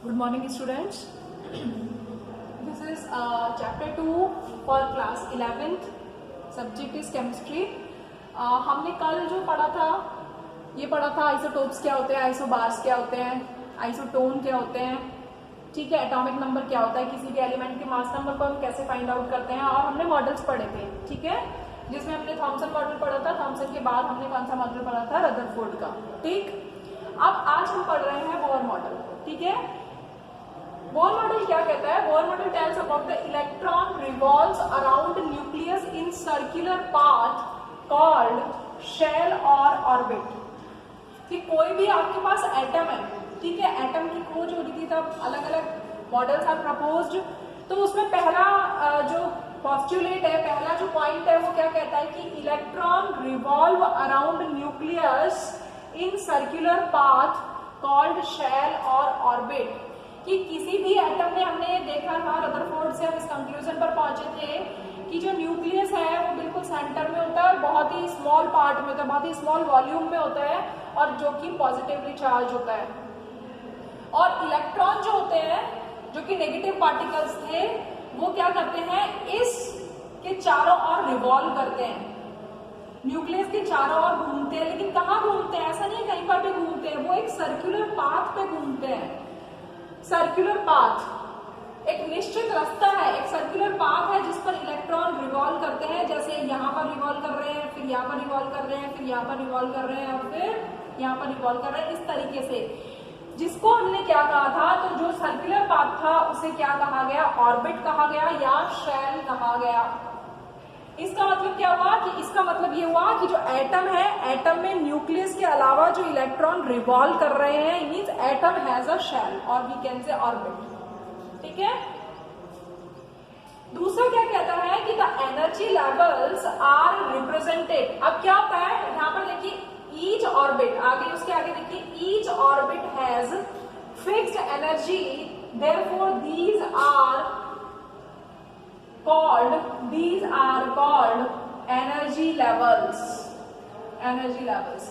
Good morning, students. This is chapter 2 for class 11th. Subject is chemistry. हमने कल जो पढ़ा था ये पढ़ा था आइसोटोप्स क्या होते हैं, आइसोबार्स क्या होते हैं, आइसोटोन क्या होते हैं, ठीक है, एटॉमिक नंबर क्या होता है, किसी भी एलिमेंट के मास नंबर को हम कैसे फाइंड आउट करते हैं, और हमने मॉडल्स पढ़े थे, ठीक है, जिसमें हमने थॉमसन मॉडल पढ़ा था। थॉमसन के बाद हमने कौन सा मॉडल पढ़ा था? रदरफोर्ड का। ठीक, अब आज हम पढ़ रहे हैं बोर मॉडल। ठीक है, बोर मॉडल क्या कहता है? Bohr model tells about the electron revolves around nucleus in circular path called shell और ऑर्बिट। कि कोई भी आपके पास एटम है, ठीक है, एटम की खोज हो रही थी तब अलग अलग मॉडल्स आर प्रपोज्ड, तो उसमें पहला जो पोस्टुलेट है, पहला जो पॉइंट है वो क्या कहता है कि electron revolve around nucleus in circular path called shell और ऑर्बिट। कि किसी भी एटम में हमने देखा था, रदरफोर्ड से हम इस कंक्लूजन पर पहुंचे थे कि जो न्यूक्लियस है वो बिल्कुल सेंटर में होता है, बहुत ही स्मॉल पार्ट में होता है, बहुत ही स्मॉल वॉल्यूम में होता है, और जो कि पॉजिटिवली चार्ज होता है। और इलेक्ट्रॉन जो होते हैं, जो कि नेगेटिव पार्टिकल्स थे, वो क्या करते हैं, इसके चारों ओर रिवॉल्व करते हैं, न्यूक्लियस के चारों ओर घूमते हैं। लेकिन कहाँ घूमते हैं? ऐसा नहीं कहीं पर भी घूमते हैं, वो एक सर्कुलर पाथ पे घूमते हैं। सर्कुलर पाथ एक निश्चित रास्ता है, एक सर्कुलर पाथ है जिस पर इलेक्ट्रॉन रिवॉल्व करते हैं। जैसे यहाँ पर रिवॉल्व कर रहे हैं, फिर यहाँ पर रिवॉल्व कर रहे हैं, फिर यहाँ पर रिवॉल्व कर रहे हैं, और फिर यहाँ पर रिवॉल्व कर रहे हैं, इस तरीके से। जिसको हमने क्या कहा था? तो जो सर्कुलर पाथ था उसे क्या कहा गया? ऑर्बिट कहा गया या शेल कहा गया। इसका मतलब क्या हुआ? कि इसका मतलब ये हुआ कि जो एटम है, एटम में न्यूक्लियस के अलावा जो इलेक्ट्रॉन रिवॉल्व कर रहे हैं, means atom has a shell और वी कैन से ऑर्बिट। ठीक है, दूसरा क्या कहता है कि the energy levels are represented. अब क्या होता है यहां पर देखिए, ईच ऑर्बिट, आगे उसके आगे देखिए, each orbit has fixed energy, therefore these are called energy levels। Energy levels.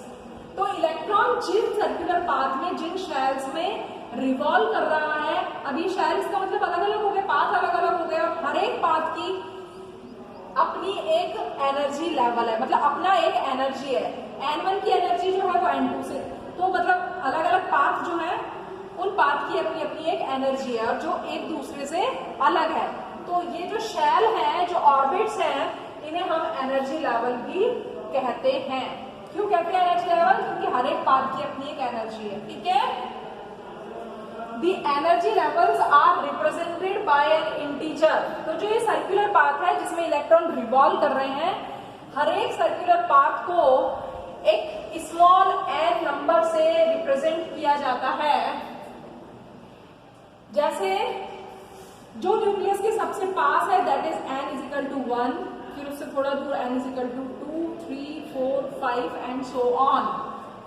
तो इलेक्ट्रॉन जिन सर्कुलर पाथ में, जिन शेल्स में रिवॉल्व कर रहा है, अभी शेल्स का मतलब अलग अलग हो गए, पाथ अलग अलग हो गए, और हर एक पाथ की अपनी एक एनर्जी लेवल है, मतलब अपना एक एनर्जी है। N1 की एनर्जी जो है वो N2 से, तो मतलब अलग अलग पाथ जो है उन पाथ की अपनी अपनी एक एनर्जी है, और जो एक दूसरे से अलग है। तो ये जो शेल है, जो ऑर्बिट्स हैं, इन्हें हम एनर्जी लेवल भी कहते हैं। क्यों कहते हैं एनर्जी लेवल? क्योंकि हर एक पाथ की अपनी एक एनर्जी है। ठीक है, The energy levels are represented by an integer। तो जो ये सर्कुलर पाथ है जिसमें इलेक्ट्रॉन रिवॉल्व कर रहे हैं, हर एक सर्कुलर पाथ को एक स्मॉल n नंबर से रिप्रेजेंट किया जाता है। जैसे जो न्यूक्लियस के सबसे पास है that is n is equal to 1, फिर उससे थोड़ा दूर n is equal to 2, 3, 4, 5 and so on.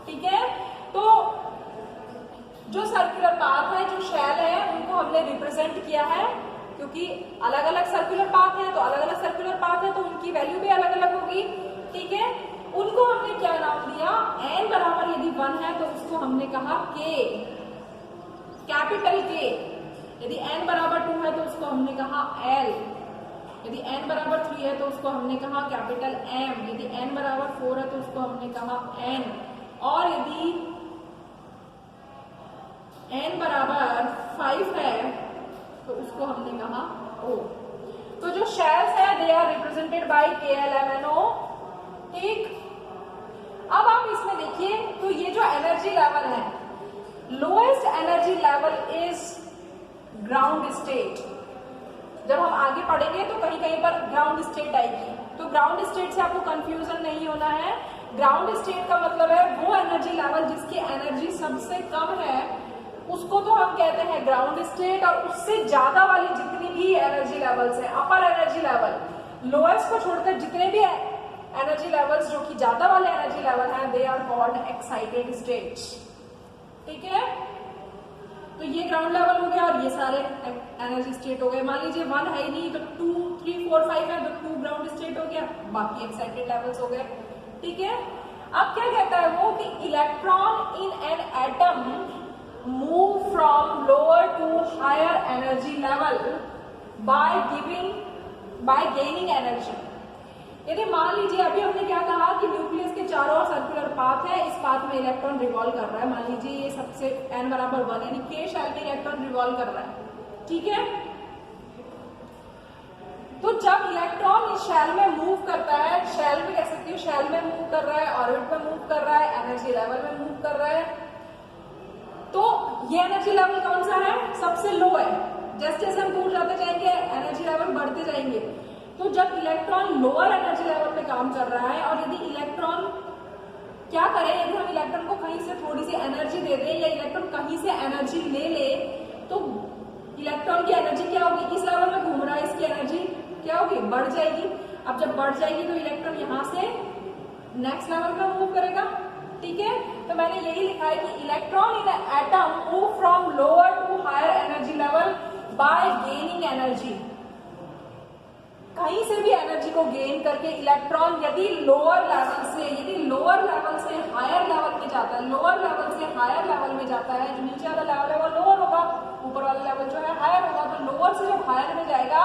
ठीक है, तो जो सर्कुलर पाथ है, जो शेल है, उनको हमने रिप्रेजेंट किया है, क्योंकि अलग अलग सर्कुलर पाथ है, तो अलग अलग सर्कुलर पाथ है तो उनकी वैल्यू भी अलग अलग होगी। ठीक है, उनको हमने क्या नाम दिया? n बराबर यदि 1 है तो उसको हमने कहा k, कैपिटल K। यदि n बराबर 2 है तो उसको हमने कहा L। यदि n बराबर 3 है तो उसको हमने कहा कैपिटल M। यदि n बराबर 4 है तो उसको हमने कहा N। और यदि n बराबर 5 है तो उसको हमने कहा O। तो जो शेल्स है they are represented by KLMNO। ठीक, अब आप इसमें देखिए, तो ये जो एनर्जी लेवल है, lowest energy level is ground state. जब हम आगे पढ़ेंगे तो कहीं कहीं पर ग्राउंड स्टेट आएगी, तो ग्राउंड स्टेट से आपको कंफ्यूजन नहीं होना है। ग्राउंड स्टेट का मतलब है वो एनर्जी लेवल जिसकी एनर्जी सबसे कम है, उसको तो हम कहते हैं ग्राउंड स्टेट। और उससे ज्यादा वाली जितनी भी एनर्जी लेवल्स है, अपर एनर्जी लेवल, लोएस्ट को छोड़कर जितने भी एनर्जी लेवल्स जो कि ज्यादा वाले एनर्जी लेवल है, they are called excited states. ठीक है, तो ये ग्राउंड लेवल हो गया और ये सारे एनर्जी स्टेट हो गए। मान लीजिए 1 है ही नहीं तो 2, 3, 4, 5 है तो 2 ग्राउंड स्टेट हो गया, बाकी एक्साइटेड लेवल्स हो गए। ठीक है, अब क्या कहता है वो कि electron in an atom move from lower to higher energy level by gaining energy। यदि मान लीजिए अभी हमने क्या कहा कि न्यूक्लियस के चारों ओर सर्कुलर पाथ है, इस पाथ में इलेक्ट्रॉन रिवॉल्व कर रहा है। मान लीजिए ये सबसे n बराबर 1 यानी k शेल में इलेक्ट्रॉन रिवॉल्व कर रहा है, ठीक है। तो जब इलेक्ट्रॉन इस शेल में मूव करता है, शेल में कह सकती हूँ शेल में मूव कर रहा है, ऑर्बिट में मूव कर रहा है, एनर्जी लेवल में मूव कर रहा है, तो ये एनर्जी लेवल कौन सा है? सबसे लो है। जैसे जैसे हम दूर जाते जाएंगे एनर्जी लेवल बढ़ते जाएंगे। तो जब इलेक्ट्रॉन लोअर एनर्जी लेवल पे काम कर रहा है और यदि इलेक्ट्रॉन क्या करे, यदि हम इलेक्ट्रॉन को कहीं से थोड़ी सी एनर्जी दे दें या इलेक्ट्रॉन कहीं से एनर्जी ले ले, तो इलेक्ट्रॉन की एनर्जी क्या होगी? इस लेवल में घूम रहा है, इसकी एनर्जी क्या होगी? बढ़ जाएगी। अब जब बढ़ जाएगी तो इलेक्ट्रॉन यहां से नेक्स्ट लेवल पे मूव करेगा, ठीक है। तो मैंने यही लिखा है कि electron in atom move from lower to higher energy level by gaining energy. कहीं से भी एनर्जी को गेन करके इलेक्ट्रॉन यदि लोअर लेवल से हायर लेवल में जाता है, लोअर लेवल से हायर लेवल में जाता है, जो नीचे वाला लेवल है वो लोअर होगा, ऊपर वाला लेवल जो है हायर होगा। तो लोअर से जब हायर में जाएगा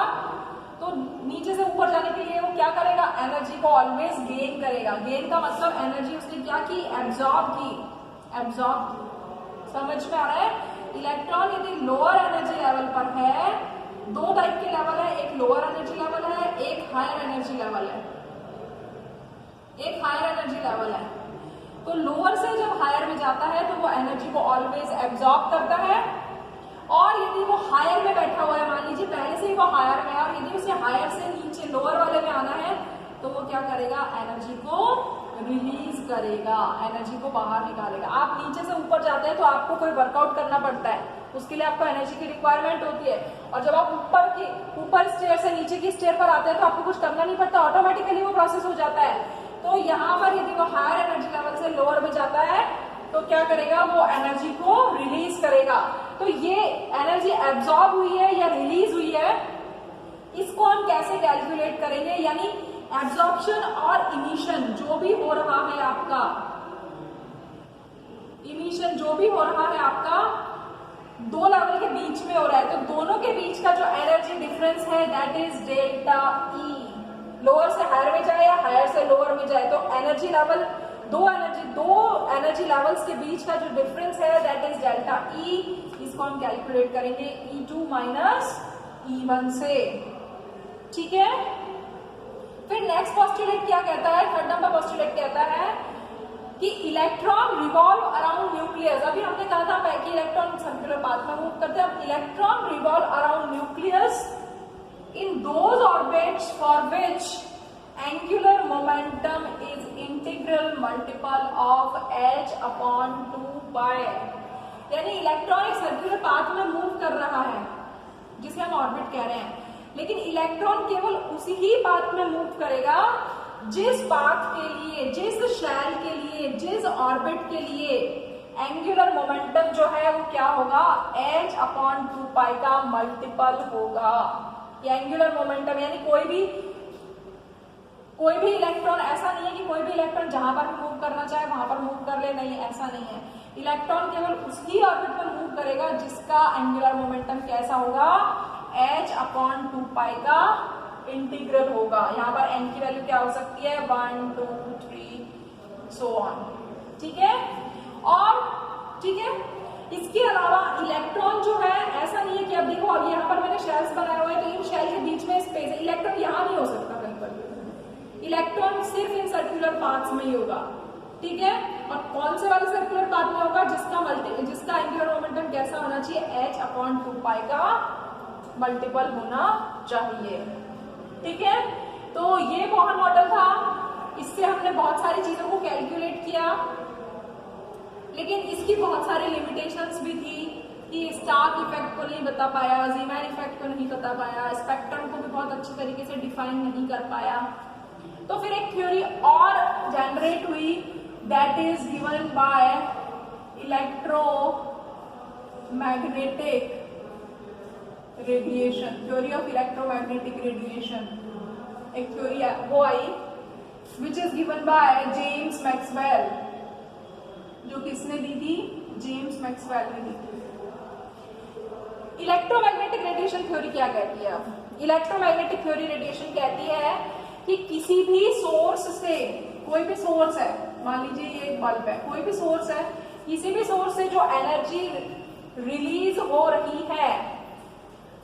तो नीचे से ऊपर जाने के लिए वो क्या करेगा? एनर्जी को ऑलवेज गेन करेगा। गेन का मतलब एनर्जी उसने क्या की? एब्जॉर्ब की। समझ में आ रहा है? इलेक्ट्रॉन यदि लोअर एनर्जी लेवल पर है, दो टाइप के लेवल है, एक लोअर एनर्जी लेवल है, एक हायर एनर्जी लेवल है। तो लोअर से जब हायर में जाता है तो वो एनर्जी को ऑलवेज एब्जॉर्ब करता है, और यदि वो हायर में बैठा हुआ है, मान लीजिए पहले से ही वो हायर में है और यदि उसे हायर से नीचे लोअर वाले में आना है तो वो क्या करेगा? एनर्जी को रिलीज करेगा, एनर्जी को बाहर निकालेगा। आप नीचे से ऊपर जाते हैं तो आपको कोई वर्कआउट करना पड़ता है, उसके लिए आपको एनर्जी की रिक्वायरमेंट होती है। और जब आप ऊपर स्टेयर से नीचे की स्टेयर पर आते हैं तो आपको कुछ करना नहीं पड़ता, ऑटोमेटिकली वो प्रोसेस हो जाता है। तो यहाँ पर यदि वो हायर एनर्जी लेवल से लोअर में जाता है तो क्या करेगा? वो एनर्जी को रिलीज करेगा। तो ये एनर्जी एब्जॉर्ब हुई है या रिलीज हुई है, इसको हम कैसे कैलकुलेट करेंगे? यानी एब्जॉर्प्शन और इमिशन जो भी हो रहा है आपका, दो लेवल के बीच में हो रहा है, तो दोनों के बीच का जो एनर्जी डिफरेंस है that is delta E. Lower से हायर में जाए या हायर से लोअर में जाए तो एनर्जी लेवल दो एनर्जी लेवल्स के बीच का जो डिफरेंस है दैट इज डेल्टा ई। इसको हम कैलकुलेट करेंगे E2 माइनस E1 से, ठीक है। फिर नेक्स्ट पोस्टुलेट क्या कहता है? थर्ड नंबर पोस्टुलेट कहता है कि इलेक्ट्रॉन रिवॉल्व अराउंड न्यूक्लियस। अभी हमने कहा था कि इलेक्ट्रॉन सर्कुलर पाथ में मूव करते हैं। अब electron revolve around nucleus in those orbits for which angular momentum is integral multiple of h/2π। यानी इलेक्ट्रॉन एक सर्कुलर पाथ में मूव कर रहा है जिसे हम ऑर्बिट कह रहे हैं, लेकिन इलेक्ट्रॉन केवल उसी ही पाथ में मूव करेगा जिस पाथ के लिए, जिस शेल के लिए, जिस ऑर्बिट के लिए एंगुलर मोमेंटम जो है वो क्या होगा? h/2π का मल्टीपल होगा। ये एंगुलर मोमेंटम यानी कोई भी इलेक्ट्रॉन, ऐसा नहीं है कि कोई भी इलेक्ट्रॉन जहां पर भी मूव करना चाहे वहां पर मूव कर ले, नहीं, ऐसा नहीं है। इलेक्ट्रॉन केवल उसकी ऑर्बिट में मूव करेगा जिसका एंगुलर मोमेंटम कैसा होगा? h/2π का इंटीग्रल होगा। यहाँ पर n की वैल्यू क्या हो सकती है? 1 2 3 सो ऑन, ठीक है। और ठीक है, इसके अलावा इलेक्ट्रॉन जो है, ऐसा नहीं है कि अब देखो अब यहाँ पर मैंने शेल्स बनाए हुए हैं तो इन शेल के बीच में स्पेस है, इलेक्ट्रॉन यहाँ नहीं हो सकता कहीं पर। इलेक्ट्रॉन सिर्फ इन सर्कुलर पाथ्स में ही होगा, ठीक है। और कौन से वाले सर्कुलर पाथ में होगा? जिसका एंगुलर मोमेंटम कैसा होना चाहिए? h/2π का मल्टीपल होना चाहिए, ठीक है। तो ये बोहर मॉडल था, इससे हमने बहुत सारी चीजों को कैलकुलेट किया, लेकिन इसकी बहुत सारी लिमिटेशंस भी थी कि स्टार्क इफेक्ट को नहीं बता पाया, ज़ीमैन इफेक्ट को नहीं बता पाया, स्पेक्ट्रम को भी बहुत अच्छी तरीके से डिफाइन नहीं कर पाया। तो फिर एक थ्योरी और जनरेट हुई that is given by electromagnetic radiation, theory of electromagnetic radiation. एक थ्योरी वो आई which is given by James Maxwell. जो किसने दी थी? जेम्स मैक्सवेल ने दी थी। इलेक्ट्रोमैग्नेटिक रेडिएशन थ्योरी क्या कहती है? इलेक्ट्रोमैग्नेटिक थ्योरी रेडिएशन कहती है कि किसी भी सोर्स से, कोई भी सोर्स है, मान लीजिए ये एक बल्ब है, कोई भी सोर्स है, किसी भी सोर्स से जो एनर्जी रिलीज हो रही है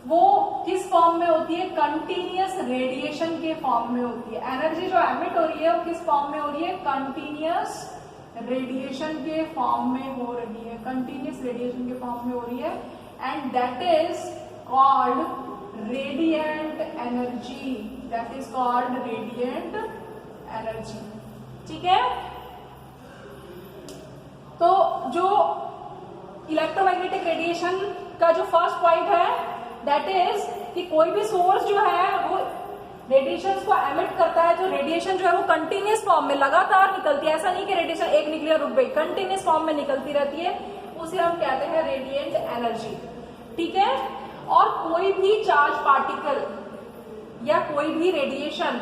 वो किस फॉर्म में होती है? कंटिन्यूअस रेडिएशन के फॉर्म में होती है। एनर्जी जो एमिट हो रही है वो किस फॉर्म में हो रही है? कंटिन्यूअस रेडिएशन के फॉर्म में हो रही है, कंटिन्यूअस रेडिएशन के फॉर्म में हो रही है, and that is called radiant energy, that is called radiant energy. ठीक है, तो जो इलेक्ट्रोमैग्नेटिक रेडिएशन का जो फर्स्ट पॉइंट है दैट इज कि कोई भी सोर्स जो है वो रेडिएशन को एमिट करता है, जो रेडिएशन जो है वो कंटिन्यूअस फॉर्म में लगातार निकलती है, ऐसा नहीं कि रेडिएशन एक निकली और रुक गई, कंटिन्यूअस फॉर्म में निकलती रहती है, उसे हम कहते हैं रेडिएंट एनर्जी। ठीक है, और कोई भी चार्ज पार्टिकल या कोई भी radiation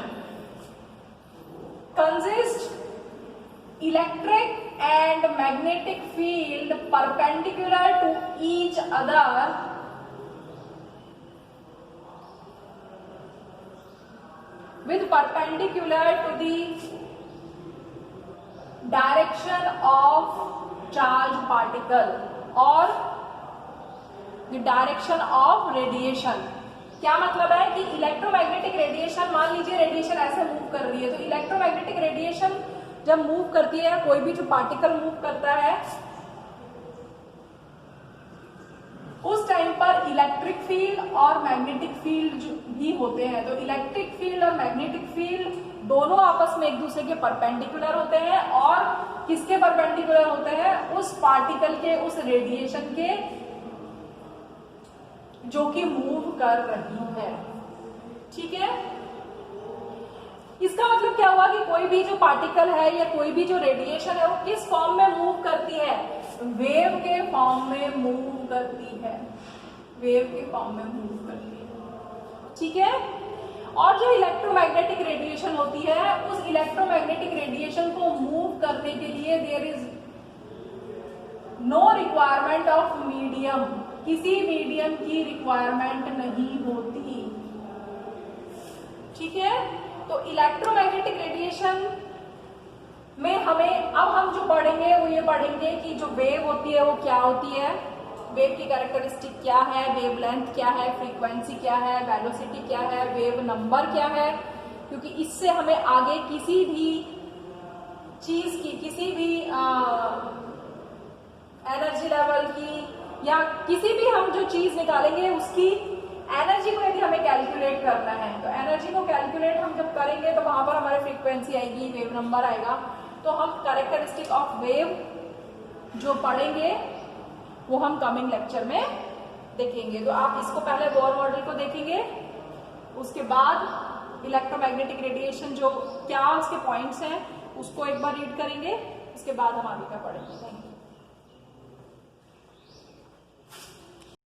consist electric and magnetic field perpendicular to each other with perpendicular to the direction of charge particle or the direction of radiation। क्या मतलब है कि इलेक्ट्रोमैग्नेटिक रेडिएशन, मान लीजिए रेडिएशन ऐसे मूव कर रही है, तो इलेक्ट्रोमैग्नेटिक रेडिएशन जब मूव करती है, कोई भी जो पार्टिकल मूव करता है, उस टाइम पर इलेक्ट्रिक फील्ड और मैग्नेटिक फील्ड भी होते हैं। तो इलेक्ट्रिक फील्ड और मैग्नेटिक फील्ड दोनों आपस में एक दूसरे के परपेंडिकुलर होते हैं, और किसके परपेंडिकुलर होते हैं? उस पार्टिकल के, उस रेडिएशन के जो कि मूव कर रही है। ठीक है, इसका मतलब क्या हुआ कि कोई भी जो पार्टिकल है या कोई भी जो रेडिएशन है वो किस फॉर्म में मूव करती है? वेव के फॉर्म में मूव करती है, वेव के फॉर्म में मूव करती है। ठीक है, और जो इलेक्ट्रोमैग्नेटिक रेडिएशन होती है, उस इलेक्ट्रोमैग्नेटिक रेडिएशन को मूव करने के लिए there is no requirement of medium, किसी मीडियम की रिक्वायरमेंट नहीं होती। ठीक है, तो इलेक्ट्रोमैग्नेटिक रेडिएशन में हमें, अब हम जो पढ़ेंगे वो ये पढ़ेंगे कि जो वेव होती है वो क्या होती है, वेव की कैरेक्टरिस्टिक क्या है, वेव लेंथ क्या है, फ्रीक्वेंसी क्या है, वेलोसिटी क्या है, वेव नंबर क्या है, क्योंकि इससे हमें आगे किसी भी चीज की, किसी भी एनर्जी लेवल की या किसी भी हम जो चीज निकालेंगे उसकी एनर्जी को यदि हमें कैलकुलेट करना है, तो एनर्जी को कैलकुलेट हम जब करेंगे तो वहां पर हमारे फ्रीक्वेंसी आएगी, वेव नंबर आएगा, तो हम कैरेक्टरिस्टिक ऑफ वेव जो पढ़ेंगे वो हम कमिंग लेक्चर में देखेंगे। तो आप इसको पहले बोर मॉडल को देखेंगे, उसके बाद इलेक्ट्रोमैग्नेटिक रेडिएशन जो क्या उसके पॉइंट्स हैं उसको एक बार रीड करेंगे, उसके बाद हम आगे का पढ़ेंगे।